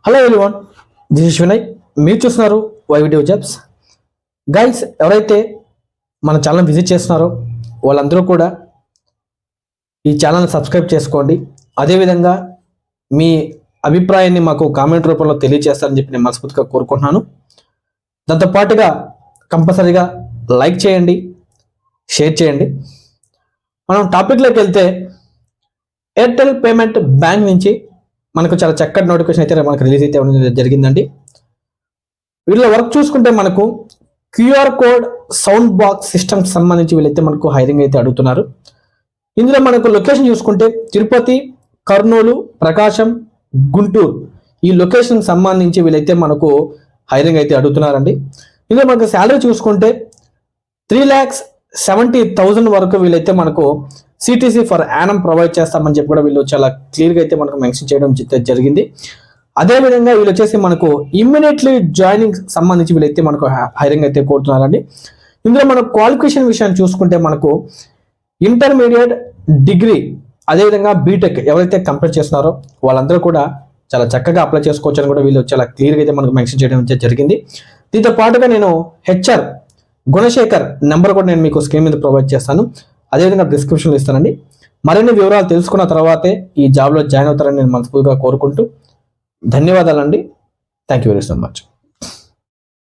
Hello everyone, this is Vinay. మీరు చూస్తున్నారు why video jobs. Guys, ఎవరైతే మన ఛానల్ విజిట్ చేస్తున్నారో వాళ్ళందరూ కూడా ఈ ఛానల్ని సబ్స్క్రైబ్ చేసుకోండి. అదేవిధంగా మీ అభిప్రాయాన్ని మాకు కామెంట్ రూపంలో తెలియజేస్తారని చెప్పి నేను మనస్ఫూర్తిగా కోరుకుంటున్నాను. దాంతోపాటుగా కంపల్సరీగా లైక్ చేయండి, షేర్ చేయండి. మనం టాపిక్లోకి వెళ్తే ఎయిర్టెల్ పేమెంట్ బ్యాంక్ నుంచి మనకు చాలా చక్కటి నోటిఫికేషన్ అయితే మనకు రిలీజ్ అయితే జరిగిందండి. వీళ్ళ వర్క్ చూసుకుంటే మనకు క్యూఆర్ కోడ్ సౌండ్ బాక్స్ సిస్టమ్కి సంబంధించి వీళ్ళైతే మనకు హైరింగ్ అయితే అడుగుతున్నారు. ఇందులో మనకు లొకేషన్ చూసుకుంటే తిరుపతి, కర్నూలు, ప్రకాశం, గుంటూరు ఈ లొకేషన్కి సంబంధించి వీళ్ళైతే మనకు హైరింగ్ అయితే అడుగుతున్నారండి. ఇందులో మనకు శాలరీ చూసుకుంటే 3,70,000 వరకు వీళ్ళైతే మనకు సిటీసీ ఫర్ యానం ప్రొవైడ్ చేస్తామని చెప్పి కూడా వీళ్ళు చాలా క్లియర్గా అయితే మనకు మెన్షన్ చేయడం జరిగింది. అదేవిధంగా వీళ్ళు వచ్చేసి మనకు ఇమ్మీడియట్లీ జాయినింగ్ సంబంధించి వీళ్ళైతే మనకు హైరింగ్ అయితే కోరుతున్నారండి. ఇందులో మనకు క్వాలిఫికేషన్ విషయాన్ని చూసుకుంటే మనకు ఇంటర్మీడియట్, డిగ్రీ, అదేవిధంగా బీటెక్ ఎవరైతే కంప్లీట్ చేస్తున్నారో వాళ్ళందరూ కూడా చాలా చక్కగా అప్లై చేసుకోవచ్చు అని కూడా వీళ్ళు చాలా క్లియర్గా అయితే మనకు మెన్షన్ చేయడం జరిగింది. దీంతో పాటుగా నేను హెచ్ఆర్ గుణశేఖర్ నెంబర్ కూడా నేను మీకు స్క్రీన్ మీద ప్రొవైడ్ చేస్తాను. అదేవిధంగా డిస్క్రిప్షన్లో ఇస్తానండి. మరిన్ని వివరాలు తెలుసుకున్న తర్వాతే ఈ జాబ్లో జాయిన్ అవుతారని నేను మనస్ఫూర్తిగా కోరుకుంటూ ధన్యవాదాలండి. Thank you very so much.